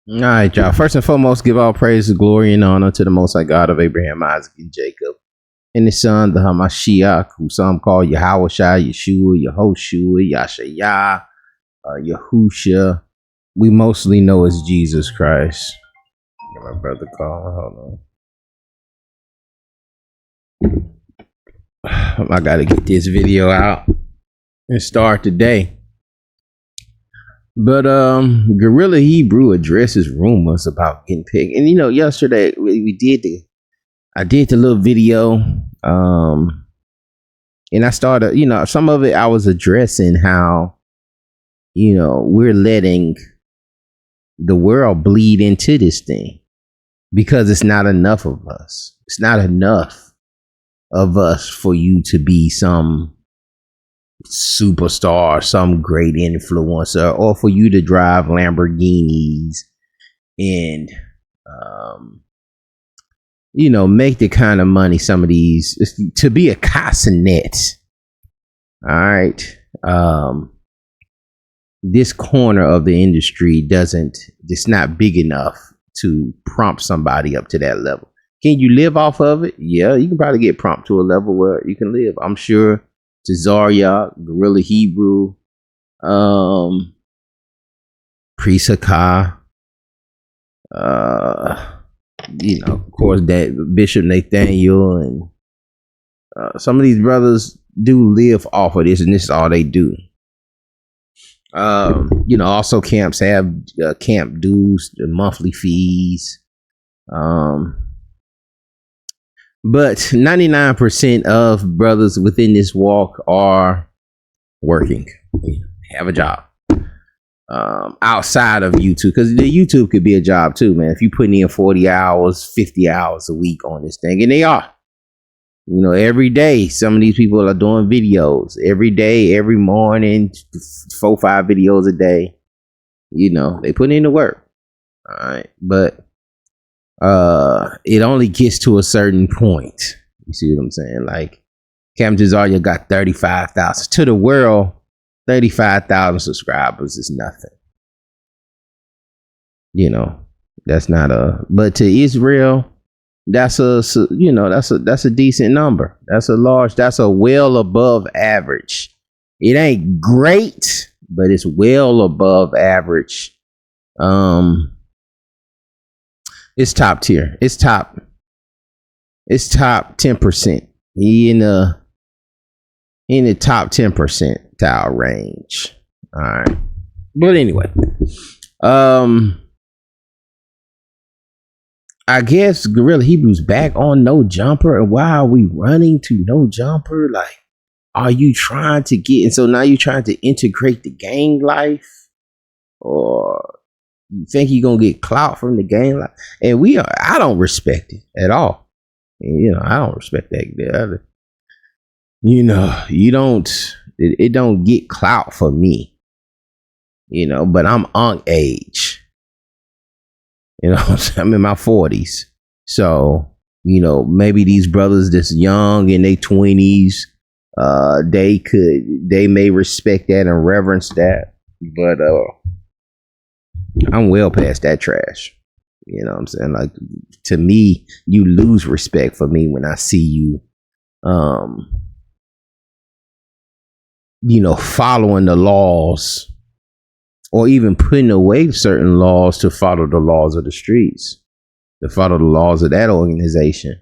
All right, y'all. First and foremost, give all praise, glory, and honor to the Most High God of Abraham, Isaac, and Jacob, and his son, the Hamashiach, who some call Yahawashai, Yeshua, Yehoshua, Yashayah, Yahusha. We mostly know as Jesus Christ. Get my brother calling. Hold on. I gotta get this video out and start today. But GRLA Hebrew addresses rumors about getting picked. And yesterday I did the little video. And I started, some of it I was addressing how, we're letting the world bleed into this thing because it's not enough of us. It's not enough of us for you to be some superstar, some great influencer, or for you to drive Lamborghinis and make the kind of money some of these, to be a cassinet. All right. This corner of the industry it's not big enough to prompt somebody up to that level. Can you live off of it? Yeah, you can probably get prompt to a level where you can live. I'm sure Tazaryach, GRLA Hebrew, Priest Hakah, of course, that Bishop Nathaniel, and some of these brothers do live off of this, and this is all they do. Also camps have camp dues, the monthly fees. But 99% of brothers within this walk are working, have a job outside of YouTube, because the YouTube could be a job too, man. If you put in 40 hours, 50 hours a week on this thing, and they are, every day, some of these people are doing videos every day, every morning, 4 or 5 videos a day. They put in the work. All right. But it only gets to a certain point. You see what I'm saying? Like, Captain Tazaryach got 35,000. To the world, 35,000 subscribers is nothing. That's not but to Israel, that's a decent number. That's a well above average. It ain't great, but it's well above average. It's top tier. It's top 10%. He in the top 10 percentile range. All right. But anyway, I guess GRLA Hebrew's back on no jumper. And why are we running to no jumper? Like, are you trying to get, and so now you're trying to integrate the gang life? Or you think you're gonna get clout from the gang life? And I don't respect it at all. I don't respect that. You don't, it don't get clout for me. But I'm on age. I'm in my 40s. So, maybe these brothers that's young in their 20s, they may respect that and reverence that. But I'm well past that trash. You know what I'm saying? Like, to me, you lose respect for me when I see you, following the laws, or even putting away certain laws to follow the laws of the streets, to follow the laws of that organization,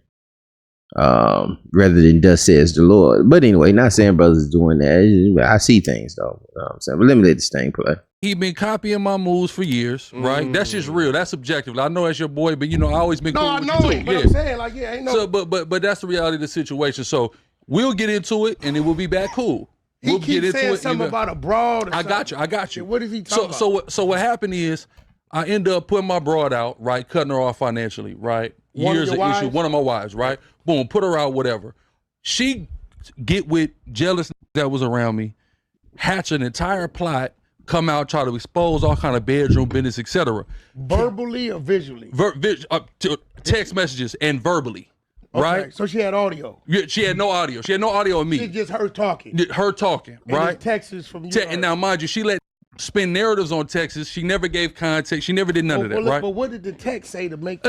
rather than thus says the Lord. But anyway, not saying brothers doing that. I see things though. You know what I'm saying? But let me let this thing play. He been copying my moves for years, right? That's just real. That's subjective. I know that's your boy, but I always been cool with you too. But I'm saying, like, ain't no. So, but that's the reality of the situation. So we'll get into it, and it will be back cool. He keeps saying something about a broad. I got you. What is he talking about? So what happened is, I end up putting my broad out, right, cutting her off financially, right. Years of issue. One of my wives, right. Boom, put her out, whatever. She get with jealous that was around me, hatch an entire plot, come out, try to expose all kind of bedroom business, etc. Verbally or visually? Text messages and verbally. Okay, right? So she had audio. Yeah, she had no audio. She had no audio of me. It's just her talking. Her talking, and right? Texas from you. And now, mind you, she let spin narratives on Texas. She never gave context. She never did none of that, right? But what did the text say to make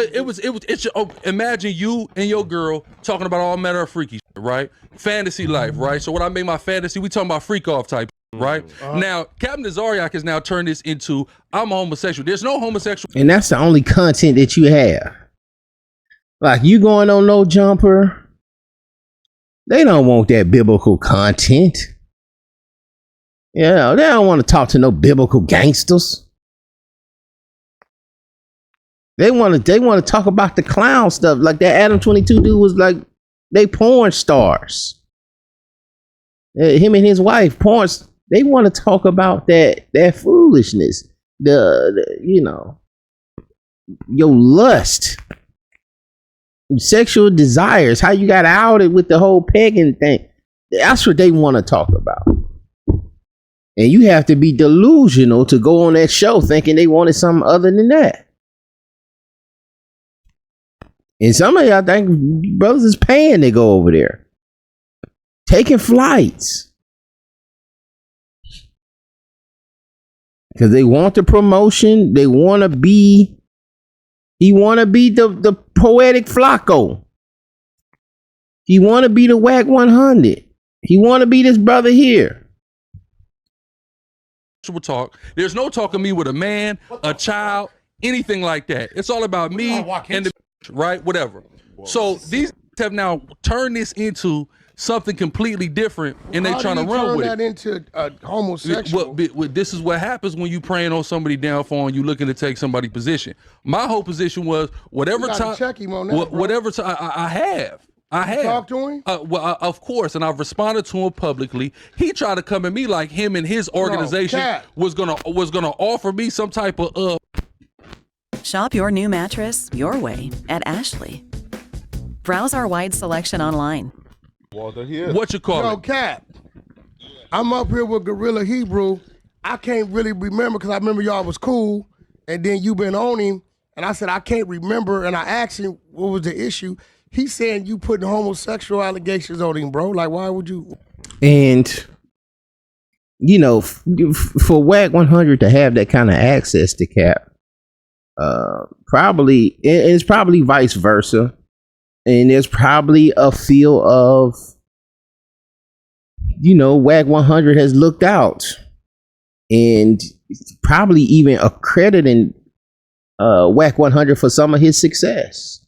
imagine you and your girl talking about all manner of freaky shit, right? Fantasy life, right? So when I made my fantasy, we talking about freak off type, right? Now, Captain Tazaryache has now turned this into, I'm a homosexual. There's no homosexual. And that's the only content that you have. Like, you going on No Jumper, they don't want that biblical content. Yeah, they don't want to talk to no biblical gangsters. They want to talk about the clown stuff. Like that Adam 22 dude was like, they porn stars. Him and his wife, porns. They want to talk about that foolishness. The you know, your lust, sexual desires, how you got outed with the whole pagan thing. That's what they want to talk about. And you have to be delusional to go on that show thinking they wanted something other than that. And some of y'all think brothers is paying to go over there, taking flights, because they want the promotion. They want to be. He want to be the poetic Flacco. He want to be the WAC 100. He want to be this brother here. Talk. There's no talk of me with a man, a child, anything like that. It's all about me and the right, whatever. So these have now turned this into something completely different, and they trying to run with it. That into a homosexual. This is what happens when you praying on somebody downfall and you looking to take somebody's position. My whole position was whatever time. Check him on that, whatever time I have. Talk to him? Of course, and I've responded to him publicly. He tried to come at me like him and his organization was gonna offer me some type of Shop your new mattress your way at Ashley. Browse our wide selection online. What you call it? Cap. I'm up here with GRLA Hebrew. I can't really remember because I remember y'all was cool, and then you been on him, and I said I can't remember, and I asked him what was the issue. He's saying you putting homosexual allegations on him, bro. Like, why would you? And, you know, for WAC 100 to have that kind of access to Cap, probably, it's probably vice versa. And there's probably a feel of, you know, WAC 100 has looked out. And probably even accrediting WAC 100 for some of his success.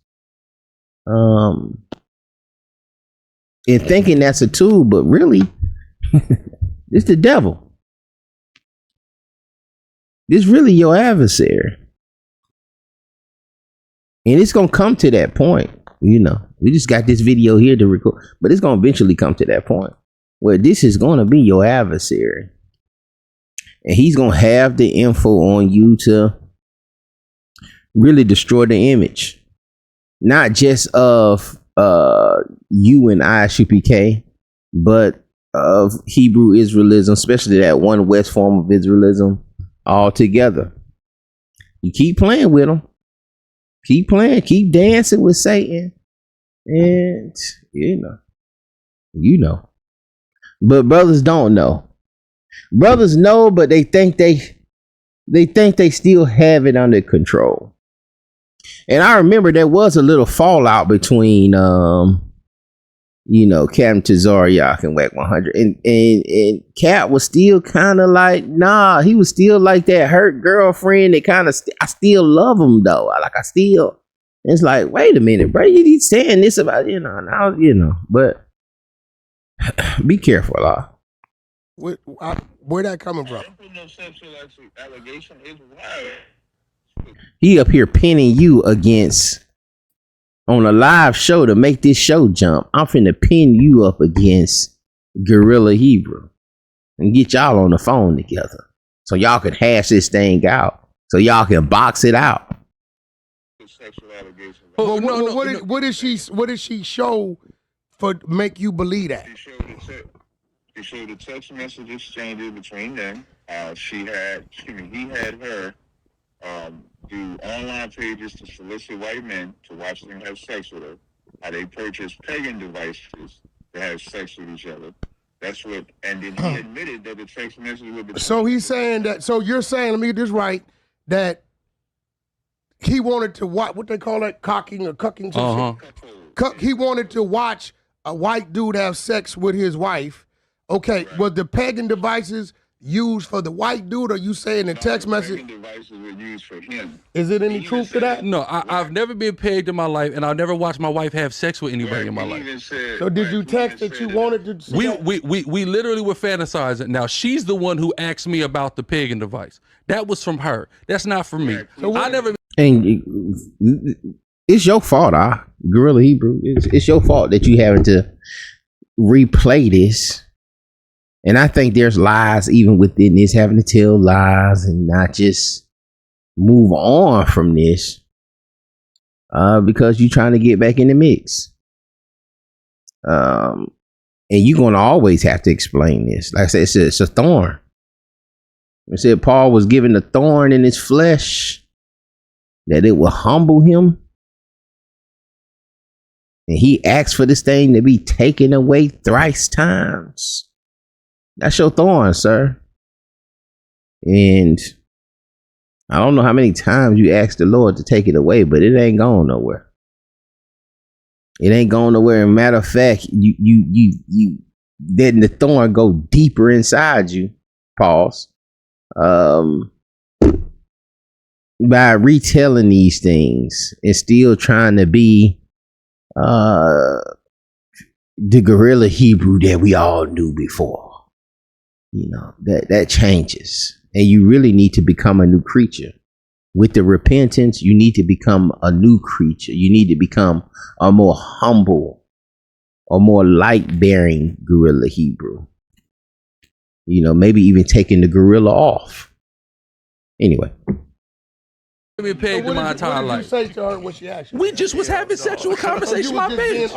And thinking that's a tool, but really, it's the devil. It's really your adversary. And it's going to come to that point. You know, we just got this video here to record, but it's going to eventually come to that point where this is going to be your adversary. And he's going to have the info on you to really destroy the image. Not just of you and ISUPK, but of Hebrew Israelism, especially that one West form of Israelism altogether. You keep playing with them. Keep playing. Keep dancing with Satan. And, you know. But brothers don't know. Brothers know, but they think they still have it under control. And I remember there was a little fallout between, you know, Captain Tazaryache and WAC 100. And Cap was still kind of like, nah, he was still like that hurt girlfriend that kind of, I still love him though. It's like, wait a minute, bro, you saying this about, you know, now, you know, but be careful, Where that coming from? He up here pinning you against on a live show to make this show jump. I'm finna pin you up against GRLA Hebrew and get y'all on the phone together so y'all can hash this thing out, so y'all can box it out. What did she show for make you believe that? She showed the text message exchanges between them. He had her do online pages to solicit white men to watch them have sex with her. How they purchase pagan devices to have sex with each other. That's what, and then he admitted that the text message was between. So he's saying that, so you're saying, let me get this right, that he wanted to watch, what they call that, cocking or cucking some shit? He wanted to watch a white dude have sex with his wife. Okay, was the pegging devices used for the white dude, or you saying the text message? The devices were used for him. Is it any truth to that? No, I've never been pegged in my life, and I've never watched my wife have sex with anybody in my life. So did you text that you wanted to see that? We literally were fantasizing. Now, she's the one who asked me about the pegging device. That was from her. That's not from me. So I never... And it's your fault, GRLA Hebrew. It's your fault that you having to replay this. And I think there's lies even within this, having to tell lies and not just move on from this because you're trying to get back in the mix. And you're going to always have to explain this. Like I said, it's a thorn. It said Paul was given a thorn in his flesh that it will humble him. And he asked for this thing to be taken away thrice times. That's your thorn, sir. And I don't know how many times you asked the Lord to take it away, but it ain't going nowhere. It ain't going nowhere. And matter of fact, you letting the thorn go deeper inside you. Pause. By retelling these things and still trying to be the GRLA Hebrew that we all knew before. You know, that changes. And you really need to become a new creature. With the repentance, you need to become a new creature. You need to become a more humble, a more light-bearing GRLA Hebrew. You know, maybe even taking the gorilla off. Anyway. Been pegged in my entire life. What did you say to her when she asked you? We just was having sexual conversation. My baby.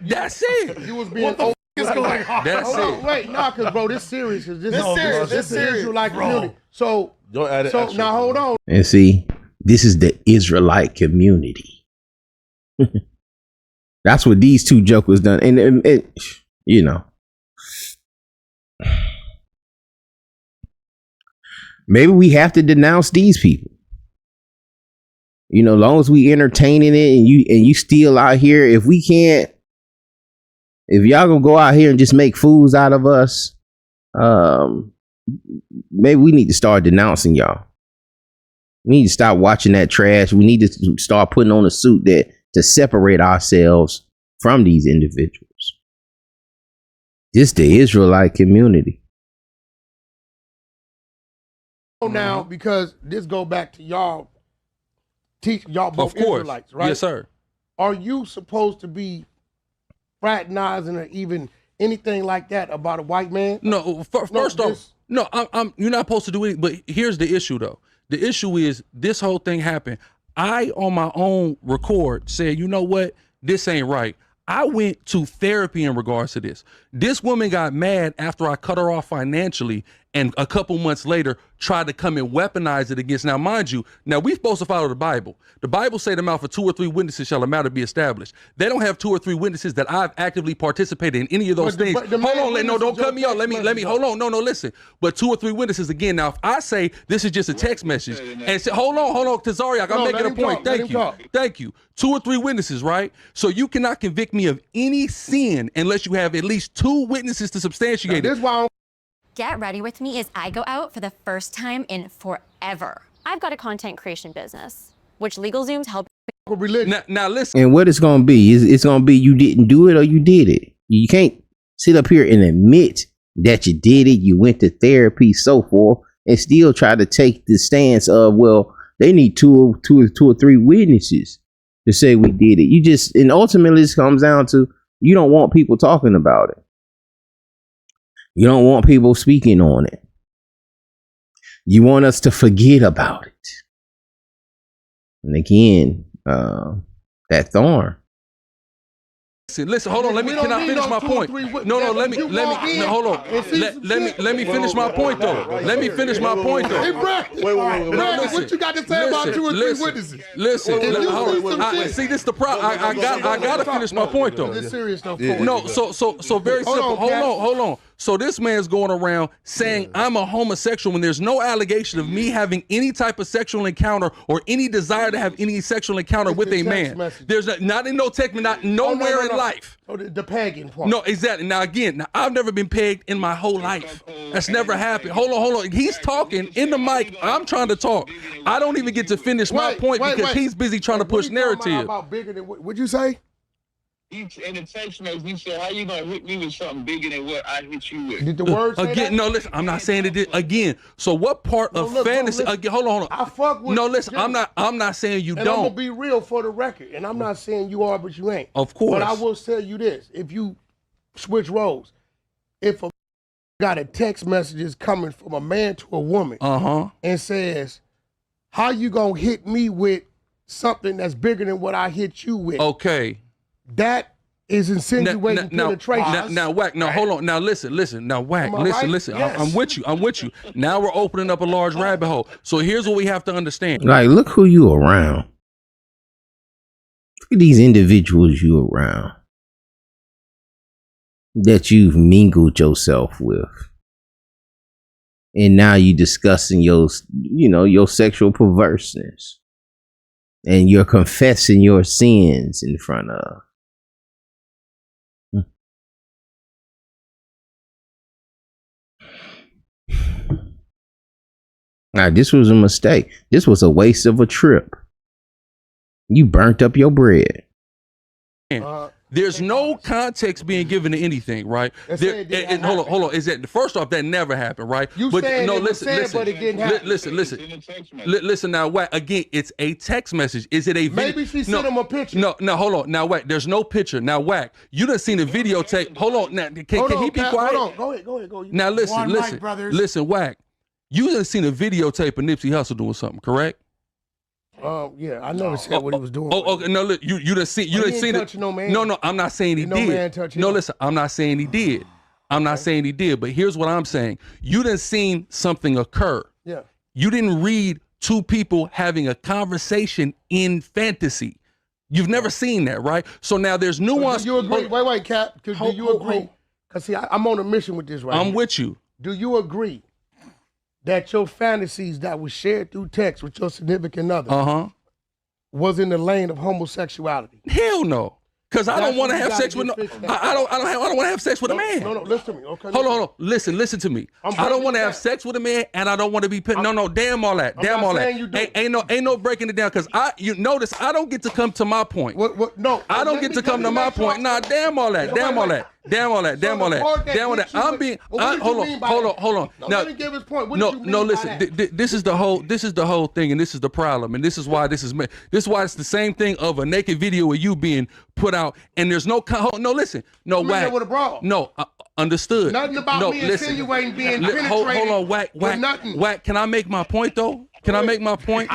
That's it. You was being open. That's it. Wait, nah, cause bro, this serious. This is Israelite community. So don't add it. So now hold on. And see, this is the Israelite community. That's what these two jokers done, and you know, maybe we have to denounce these people. You know, as long as we entertaining it, and you still out here, if we can't. If y'all gonna go out here and just make fools out of us, maybe we need to start denouncing y'all. We need to stop watching that trash. We need to start putting on a suit to separate ourselves from these individuals. This the Israelite community. Now, because this go back to y'all, teach y'all both Israelites, right? Yes, sir. Are you supposed to be fraternizing or even anything like that about a white man? No, first off, no, you're not supposed to do it. But here's the issue, though. The issue is this whole thing happened. I, on my own record, said, you know what? This ain't right. I went to therapy in regards to this. This woman got mad after I cut her off financially, and a couple months later tried to come and weaponize it against. Now, mind you, now we're supposed to follow the Bible. The Bible say the mouth of 2 or 3 witnesses shall a matter be established. They don't have 2 or 3 witnesses that I've actively participated in any of those things. Hold on, no, don't cut me off. Let me, hold on. No, listen. But 2 or 3 witnesses again. Now, if I say this is just a text message and say, hold on, Tazaryach, I'm making a point. Thank you. 2 or 3 witnesses, right? So you cannot convict me of any sin unless you have at least 2 witnesses to substantiate it. This why Get ready with me as I go out for the first time in forever. I've got a content creation business, which LegalZoom's helping. Now listen. And what it's going to be, it's going to be you didn't do it or you did it. You can't sit up here and admit that you did it, you went to therapy, so forth, and still try to take the stance of, well, they need two or three witnesses to say we did it. You just, and ultimately this comes down to, you don't want people talking about it. You don't want people speaking on it. You want us to forget about it. And again, that thorn. Listen, hold on. Can I finish my point? No, let me, hold on. Let me finish my point, though. Let me finish my point, though. Hey, Brandon, what you got to say about 2 or 3 witnesses? Listen, see, this is the problem. I got to finish my point, though. This serious stuff. No, so very simple. Hold on. So this man's going around saying I'm a homosexual when there's no allegation of me having any type of sexual encounter or any desire to have any sexual encounter with a man. Message. There's not in no text, not nowhere in life. Oh, the pagan part. No, exactly. Now again, I've never been pegged in my whole life. That's never happened. Hold on. He's talking in the mic. I'm trying to talk. I don't even get to finish my point because he's busy trying to push narrative. About bigger than what'd you say? In the text message, he said, "How you gonna hit me with something bigger than what I hit you with?" Did the word say again? That? No, listen. I'm not saying it again. So what part of fantasy? Hold on. I fuck with. No, listen. I'm not saying you and don't. I'm gonna be real for the record, and I'm not saying you are, but you ain't. Of course. But I will tell you this: if you switch roles, if a got a text messages coming from a man to a woman, and says, "How you gonna hit me with something that's bigger than what I hit you with?" Okay. That is insinuating penetration. Now, Wack. No, hold on. Now, listen. Now, Wack. Listen. Yes. I'm with you. Now we're opening up a large rabbit hole. So here's what we have to understand. Like, look who you around. Look at these individuals you around that you've mingled yourself with, and now you discussing your sexual perverseness, and you're confessing your sins in front of. Now, this was a mistake. This was a waste of a trip. You burnt up your bread. There's no context being given to anything, right? Hold on. Is that first off, that never happened, right? Listen. But it didn't happen. Listen. Now, Wack. Again, it's a text message. Is it a video? Maybe she sent him a picture. No. Hold on. Now, Wack. There's no picture. Now, Wack. You done seen the videotape. Hold on. Now, can he be quiet? Hold on. Go ahead. Now, listen, Wack. You done seen a videotape of Nipsey Hussle doing something, correct? Yeah, I never said what he was doing. Okay. No, look, you done seen it. No, man. No, I'm not saying he did. Man touch him. No, listen, I'm not saying he did. I'm not saying he did. But here's what I'm saying. You done seen something occur. Yeah. You didn't read two people having a conversation in fantasy. You've never seen that, right? So now there's nuance. Do you agree? Wait, Cap. Do you agree? Because see, I'm on a mission with this right I'm here. with you. Do you agree that your fantasies that was shared through text with your significant other was in the lane of homosexuality? Hell no. Because I don't want to have sex with I don't want to have sex with a man. No, listen to me. Okay. Hold on. Listen to me. I don't want to have sex with a man, and I don't want to be put. No. Damn all that. Damn all that. Ain't no breaking it down. Because you notice I don't get to come to my point. What? No. I don't get to come to my point. Nah. Damn all that. Damn all that. I'm being. Hold on. Now, let me give his point. What do you mean listen. by that? This is the whole thing, and this is the problem, and this is why this is why it's the same thing of a naked video of you being put out, and there's no listen. No, Wack. With a bra. No, understood. Nothing about me insinuating being penetrated. Hold on, Wack. Can I make my point though? Can I make my point?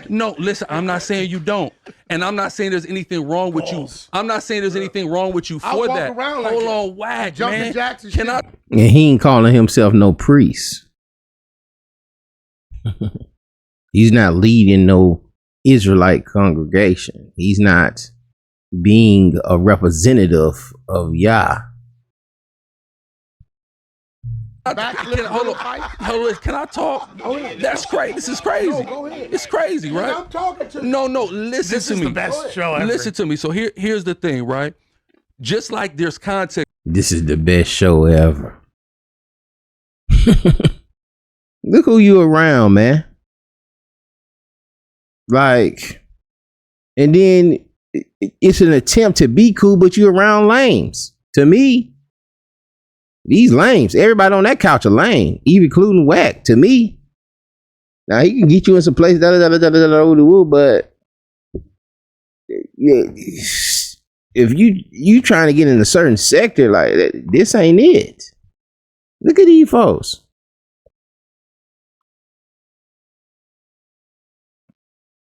No, listen, I'm not saying you don't. And I'm not saying there's anything wrong with you. I'm not saying there's anything wrong with you for that. Hold on, Wack, man. Can I? And he ain't calling himself no priest. He's not leading no Israelite congregation. He's not being a representative of Yah. Hold on. Can I talk? That's crazy. This is crazy. No, go ahead. It's crazy, right? I'm talking to you. No. Listen to me. This is the best show ever. Listen to me. So here's the thing, right? Just like there's context. This is the best show ever. Look who you around, man. Like, and then it's an attempt to be cool, but you around lames. To me, these lames, everybody on that couch are lame, even including Wack. To me, now he can get you in some place, but yeah, if you trying to get in a certain sector like that, this ain't it. Look at these folks.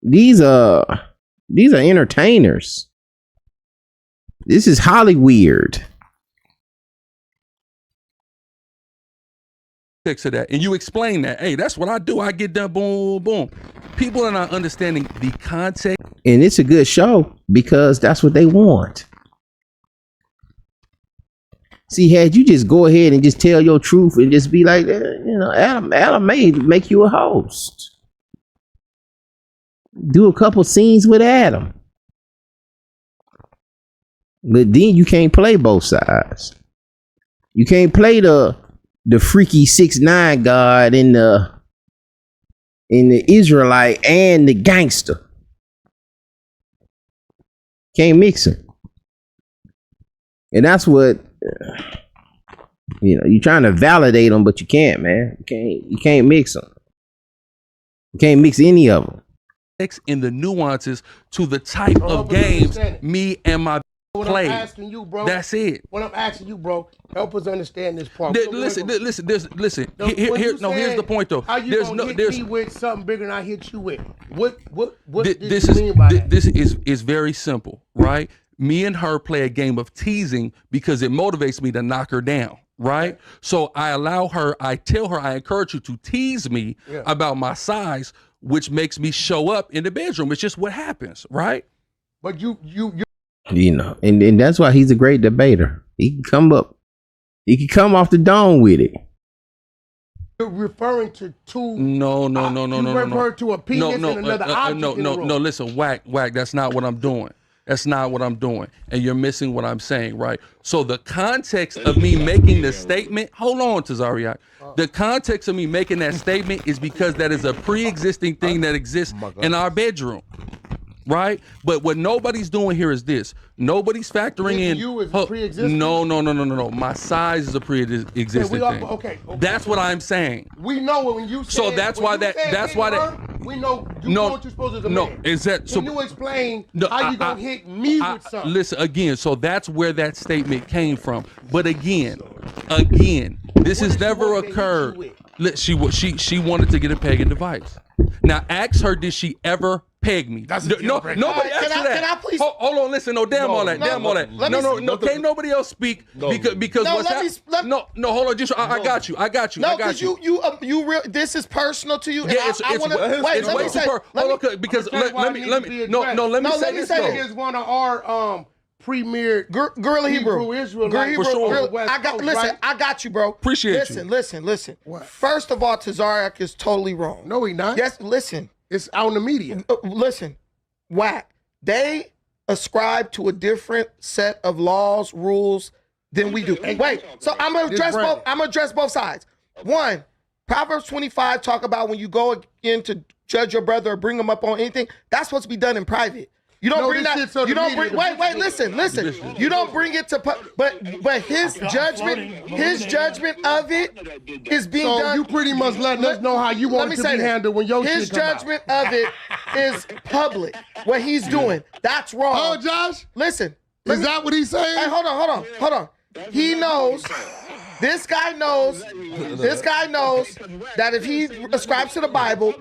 These are entertainers. This is Hollyweird. Of that, and you explain that, hey, that's what I do. I get done, boom, boom. People are not understanding the context, and it's a good show because that's what they want. See, had you just go ahead and just tell your truth and just be like, you know, Adam may make you a host. Do a couple scenes with Adam. But then you can't play both sides. You can't play the freaky 6ix9ine God in the Israelite and the gangster. Can't mix them. And that's what you're trying to validate them, but you can't, man. You can't mix them. You can't mix any of them. In the nuances to the type of games me and my play. I'm asking you, bro. That's it. What I'm asking you, bro, help us understand this part. Listen. Here's the point, though. How you gonna hit me with something bigger than I hit you with? What this mean by that? This is very simple, right? Me and her play a game of teasing because it motivates me to knock her down, right? So I tell her, I encourage you to tease me about my size, which makes me show up in the bedroom. It's just what happens, right? But you know, and that's why he's a great debater. He can come off the dome with it. You're referring to two. No. You refer to a penis and another object. No. Listen, whack. That's not what I'm doing. That's not what I'm doing. And you're missing what I'm saying, right? So the context of me making the statement, hold on, Tazaryach. The context of me making that statement is because that is a pre-existing thing that exists in our bedroom, right? But what nobody's doing here is this. Nobody's factoring in. You is pre-existing? No. My size is a pre-existing thing. Okay. That's what I'm saying. We know when you say. So that's why that. We know you know what you're supposed to as a man. Is that so? Can you explain how you gonna hit me with something? Listen again. So that's where that statement came from. But again, this has never occurred. She wanted to get a pegging device. Now ask her, did she ever peg me? Nobody asked her that. Can I please? Hold on, listen. No, damn all that. No. Can't nobody else speak because what's happening? No, hold on. Just I got you. No, because you real. This is personal to you. Yeah, it's way too personal. Hold on, because let me say this. Is one of our premier GRLA HEBREW. Israelite. For sure. I got you, bro. Appreciate you. Listen. What? First of all, Tazaryach is totally wrong. No, he not. Yes, listen. It's out in the media. Listen, whack. They ascribe to a different set of laws, rules than we do. Wait, so I'm gonna address both sides. One, Proverbs 25 talk about when you go in to judge your brother or bring him up on anything, that's supposed to be done in private. You don't bring that. You don't bring. Wait. Listen. You don't bring it to. But his judgment of it is being done. So you pretty much letting us know how you want it to be handled when your his shit come judgment of it is public. What he's doing, that's wrong. Oh, Josh. Listen. Is that what he's saying? Hey, hold on. He knows. This guy knows that if he ascribes to the Bible,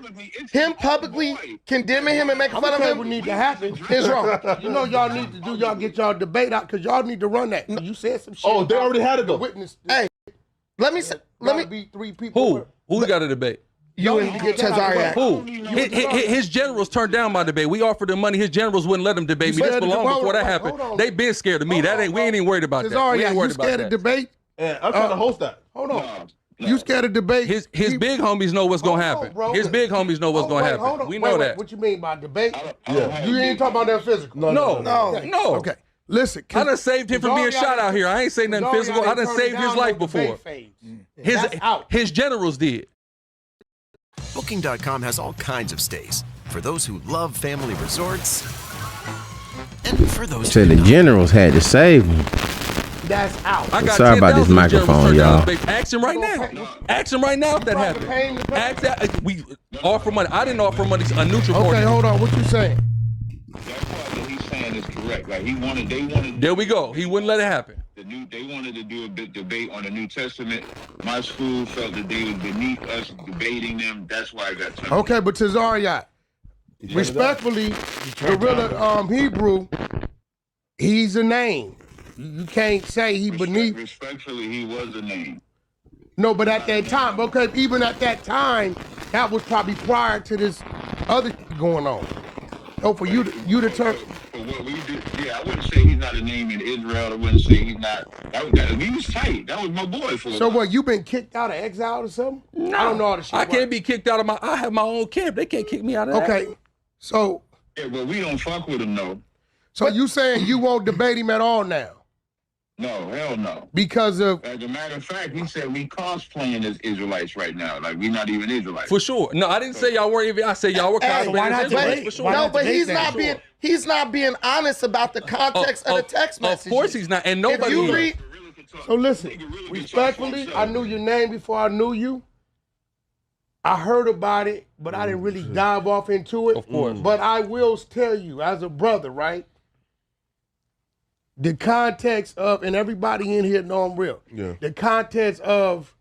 him publicly condemning him and making fun of him what need to happen is wrong. You know y'all need to do, y'all get y'all debate out because y'all need to run that. You said some shit. Oh, they already had it though. Witness. Hey, let me be 3 people. Who got a debate? You and Tazaryach. Who? His generals turned down my debate. We offered them money. His generals wouldn't let him debate me. That's long before that happened. They been scared of me. We ain't even worried about that. We ain't worried about that. You scared of debate? Yeah, I'm trying to host that. Hold on. You scared of debate? His big homies know what's gonna happen. His big homies know what's gonna happen. We know that. What you mean by debate? Yeah. You ain't talking about that physical. No. Okay. Listen. I done saved him from being shot out here. I ain't saying nothing physical. I done saved his life before. His generals did. Booking.com has all kinds of stays for those who love family resorts and for those So the generals had to save him. That's out. I got Sorry about this microphone, y'all. Ask him right now. Ask him right now if that happened. Ask that. We offer money. I didn't offer money. A neutral party. Okay, hold on. What you saying? That's what he's saying is correct. Like they wanted. There we go. He wouldn't let it happen. They wanted to do a big debate on the New Testament. My school felt that they was beneath us debating them. That's why I got time. Okay, but Tazaryach, respectfully, GRLA Hebrew, he's a name. You can't say he beneath. Respectfully, he was a name. No, but at that time, okay, even at that time, that was probably prior to this other going on. Oh, for you to turn. for what we did. Yeah, I wouldn't say he's not a name in Israel. I wouldn't say he's not. He was tight. That was my boy for. So what? You been kicked out of exile or something? No, I don't know all the shit. I can't be kicked out of my. I have my own camp. They can't kick me out of that. Okay, so. Yeah, but we don't fuck with him though. So you saying you won't debate him at all now? No, hell no. Because of. As a matter of fact, he said we cosplaying as Israelites right now. Like we not even Israelites. For sure. No, I didn't say y'all weren't even. I said y'all were cosplaying as Israelites. For sure. No, but he's not being honest about the context of the text message. Of course he's not, and nobody. If you read, so listen, respectfully, I knew your name before I knew you. I heard about it, but I didn't really dive off into it. Of course. But I will tell you, as a brother, right? The context of, and everybody in here know I'm real. Yeah. The context of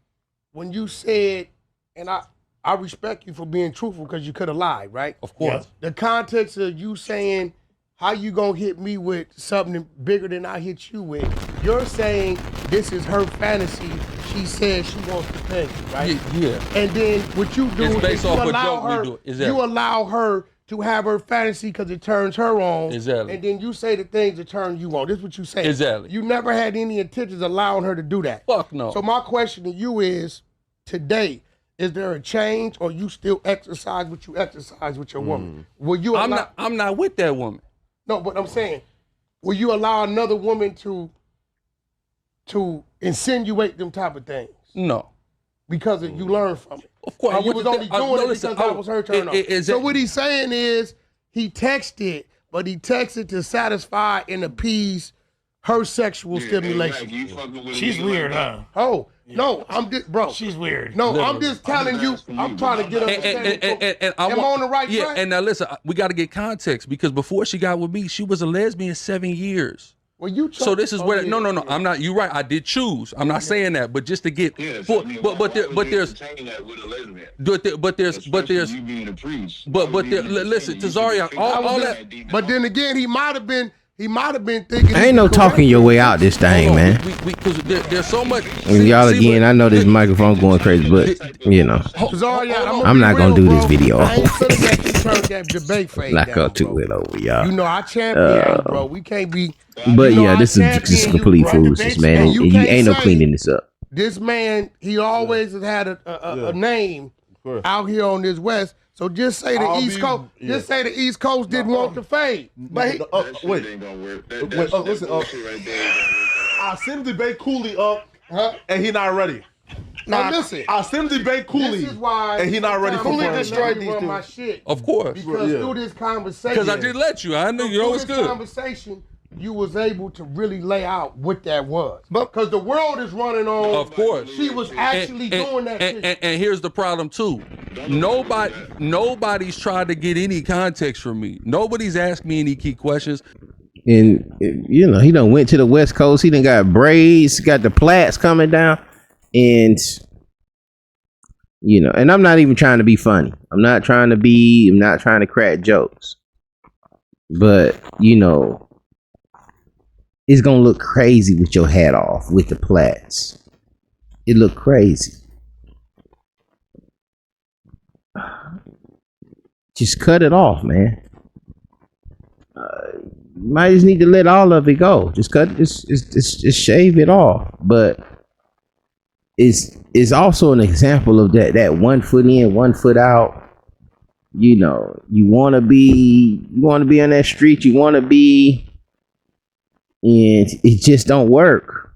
when you said, and I respect you for being truthful because you could have lied, right? Of course. The context of you saying, how you gonna hit me with something bigger than I hit you with? You're saying this is her fantasy. She says she wants to pay you, right? Yeah. And then what you do It's based is you off a allow joke we her, do. Exactly. you allow her to have her fantasy because it turns her on. Exactly. And then you say the things that turn you on. This is what you say. Exactly. You never had any intentions of allowing her to do that. Fuck no. So my question to you is, today, is there a change, or you still exercise what you exercise with your woman? Will you? I'm not with that woman. No, but I'm saying, will you allow another woman to insinuate them type of things? No. Because you learned from it. Of course. And you was only doing it because that was her turn on. So what he's saying is, he texted, but he texted to satisfy and appease her sexual stimulation. She's weird, huh? Oh, no, I'm just, bro. She's weird. No, I'm just telling you, I'm trying to get understanding. And am I on the right track? track? And now listen, we got to get context, because before she got with me, she was a lesbian 7 years. Well, you so this is where no, I'm not. You're right. I did choose. I'm not saying that, but just to get. But there's listen, Tazaryach, all that. But then again, he might have been thinking. Ain't no talking your way out this thing, man. Because there's so much. And y'all again, I know this microphone going crazy, but you know, I'm not gonna do this video. Not gonna do it over, y'all. You know, I champion, bro. We can't be. But yeah, this is just complete foolishness, man. And you ain't no cleaning this up. This man, he always has had a name out here on this West. So just say the East Coast. Just say the East Coast didn't want the fade. But listen. I sent him debate Cooley up, and he not ready. Now listen, I sent him debate Cooley, and he not ready for Cooley destroyed these dudes. Of course, because through this conversation, because I did let you. I knew you know it's good. Conversation, you was able to really lay out what that was, because the world is running on. Of course, she was actually doing that. And here's the problem too. Nobody's tried to get any context from me. Nobody's asked me any key questions. And you know, he done went to the West Coast. He done got braids, got the plaits coming down, and you know. And I'm not even trying to be funny. I'm not trying to crack jokes. But you know, it's gonna look crazy with your hat off with the plaits. It look crazy. Just cut it off, man. You might just need to let all of it go. Just shave it off. But it's also an example of that 1 foot in, 1 foot out. You know, you want to be on that street. You want to be, and it just don't work.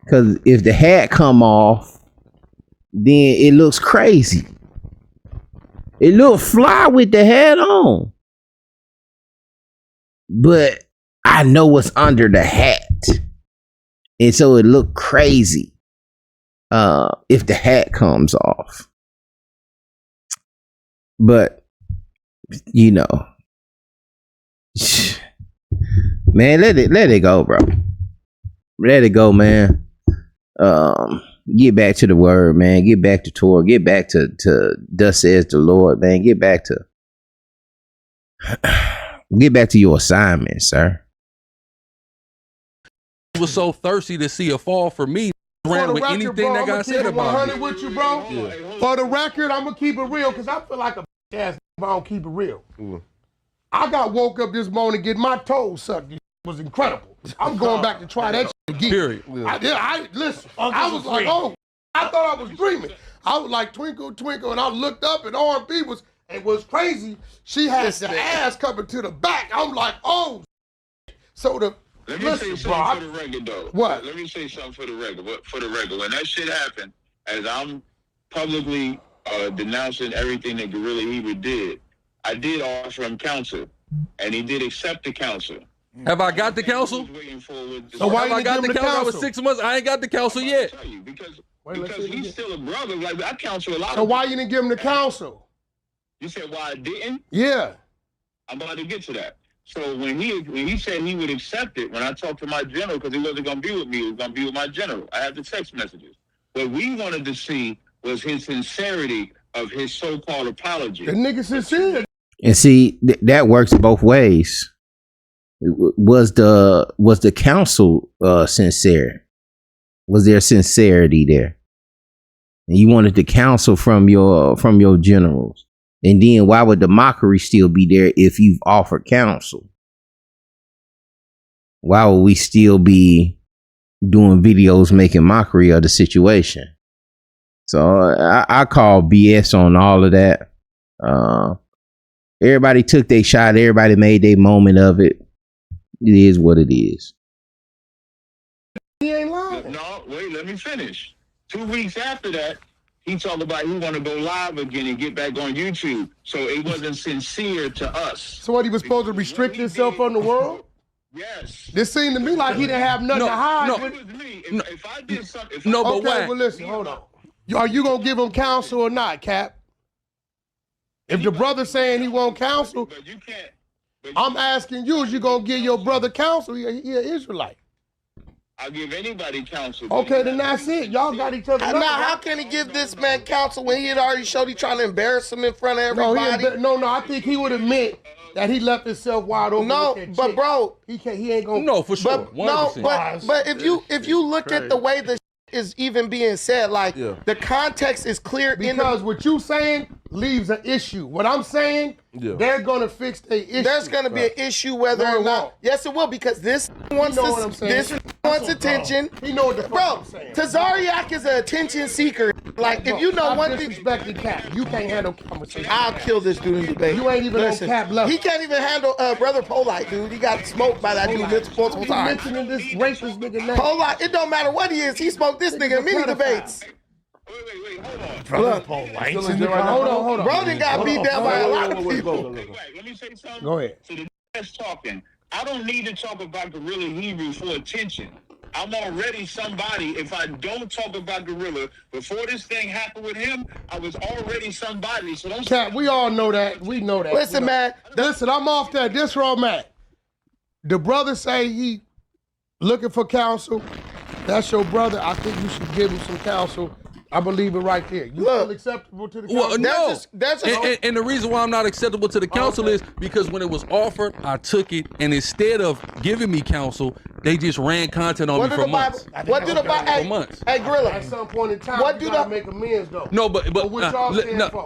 Because if the hat come off, then it looks crazy. It look fly with the hat on. But I know what's under the hat. And so it look crazy if the hat comes off. But, you know, man, let it go, bro. Let it go, man. Get back to the word, man. Get back to Torah. Get back to thus says the Lord, man. Get back to your assignment, sir. He was so thirsty to see a fall for me. Ran with anything that got said about me. With you, bro. Yeah. For the record, I'm gonna keep it real because I feel like a ass if I don't keep it real. I got woke up this morning getting my toes sucked. It was incredible. I'm going back to try that shit again. Period. Listen, I was like, oh, I thought I was dreaming. I was like, twinkle, twinkle, and I looked up and R&B was, and what's crazy, she had the ass coming to the back. I'm like, oh, so the, let me say something for the record, though. What? Let me say something for the record. When that shit happened, as I'm publicly denouncing everything that GRLA HEBREW did, I did offer him counsel, and he did accept the counsel. Have I got the counsel? So why have I got the counsel? I was 6 months. I ain't got the counsel yet. Because he's still a brother. Like, I counsel a lot. So why you didn't give him the counsel? You said why I didn't? Yeah. I'm about to get to that. So when he said he would accept it, when I talked to my general, because he wasn't going to be with me, he was going to be with my general. I have the text messages. What we wanted to see was his sincerity of his so-called apology. The nigga sincere. And see, that works both ways. Was the counsel sincere? Was there sincerity there? And you wanted the counsel from your generals. And then why would the mockery still be there if you've offered counsel? Why would we still be doing videos making mockery of the situation? So I call BS on all of that. Everybody took their shot. Everybody made their moment of it. It is what it is. He ain't lying. No, wait, let me finish. 2 weeks after that, he talked about he want to go live again and get back on YouTube. So it wasn't sincere to us. So what, he was supposed to restrict himself from the world? Yes. This seemed to me like he didn't have nothing to hide. No, it was me. If I did something... but okay, well, listen, hold on. Are you going to give him counsel or not, Cap? If the brother's saying he won't counsel, but you can't. I'm asking you, is you going to give your brother counsel? He an Israelite. I'll give anybody counsel. Okay, then that's it. Y'all got each other. Now, how can he give this man counsel when he had already showed he trying to embarrass him in front of everybody? No, I think he would admit that he left himself wide open. No, but bro, he ain't gonna. No, for sure. But if you look at the way the is even being said, like the context is clear. Because what you saying leaves an issue. What I'm saying, they're gonna fix the issue. There's gonna be an issue whether or not. Yes, it will, because this wants wants attention. He know what the fuck I'm saying. Tazaryach is an attention seeker. Like, if you know one thing, disrespecting Cap, you can't handle conversation. I'll kill this dude in debate. You ain't even on Cap level. He can't even handle Brother Polite, dude. He got smoked by that dude multiple times. Mentioning this racist nigga name. Polite, it don't matter what he is. He smoked this nigga in many debates. Wait, hold on. Brother Polite. Hold on. Bro done got beat down by a lot of people. Wait, let me say something. Go ahead. So the that's talking. I don't need to talk about GRLA HEBREW for attention. I'm already somebody. If I don't talk about GRLA, before this thing happened with him, I was already somebody. So don't. Cap, we all know that. We know that. Listen, man. Listen, I'm off that. This where I'm at. The brother say he looking for counsel. That's your brother. I think you should give him some counsel. I believe it right there. You feel acceptable to the council? Well, no. That's and the reason why I'm not acceptable to the council is because when it was offered, I took it, and instead of giving me counsel, they just ran content on me for months. What did the Bible? Months. Hey, GRLA. At some point in time, What you do gotta the- make amends though. No, but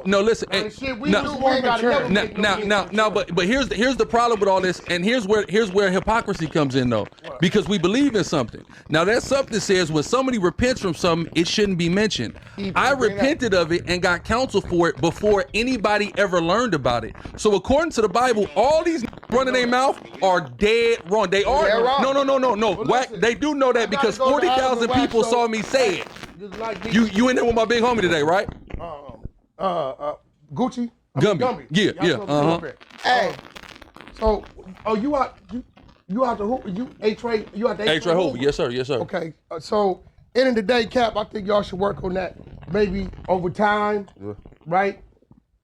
no, listen. And shit, we knew we ain't gotta never make Now, but here's the problem with all this, and here's where hypocrisy comes in though, because we believe in something. Now that something says when somebody repents from something, it shouldn't be mentioned. I repented of it and got counsel for it before anybody ever learned about it. So according to the Bible, all these running their mouth are dead wrong. They are They're wrong. No. listen, They do know that because 40,000 people saw me say it. You in there with my big homie today, right? Gucci? Gumby. Yeah. Hey. So, you out the hoop? You A-Trey? You out the A-Trey Hoover. Yes, sir. Okay. So, end of the day, Cap, I think y'all should work on that. Maybe over time, right?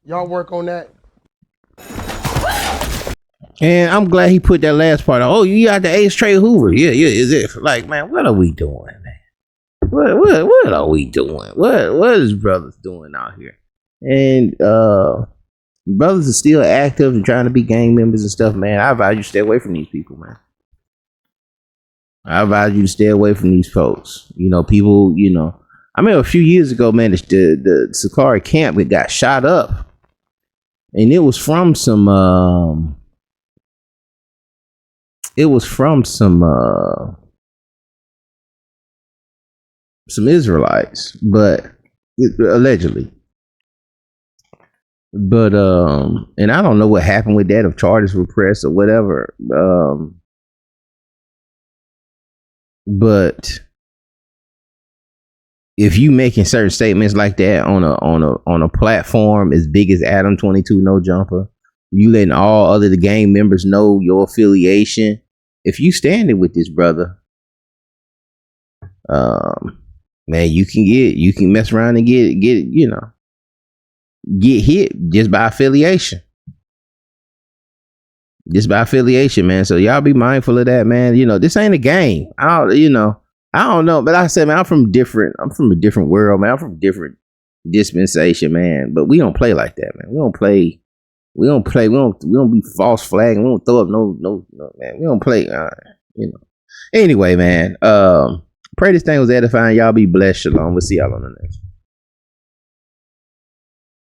Y'all work on that. And I'm glad he put that last part. Oh, you got the A-Trey Hoover. Yeah. Is it like, man? What are we doing, man? What are we doing? What is brothers doing out here? And brothers are still active and trying to be gang members and stuff, man. I advise you to stay away from these people, man. I advise you to stay away from these folks. You know, people. You know, I remember a few years ago, man. The Sakari camp got shot up, and it was from some It was from some Israelites, but allegedly. But and I don't know what happened with that, if charges were pressed or whatever. But if you making certain statements like that on a platform as big as Adam 22 No Jumper, you letting all other the gang members know your affiliation. If you standing with this brother, man, you can mess around and get hit just by affiliation. Just by affiliation, man. So y'all be mindful of that, man. This ain't a game. I don't know, but like I said, man, I'm from a different world, man. I'm from a different dispensation, man. But we don't play like that, man. We don't be false flagging. We don't throw up no, man. We don't play, Anyway, man. Pray this thing was edifying. Y'all be blessed. Shalom. We'll see y'all on the next one.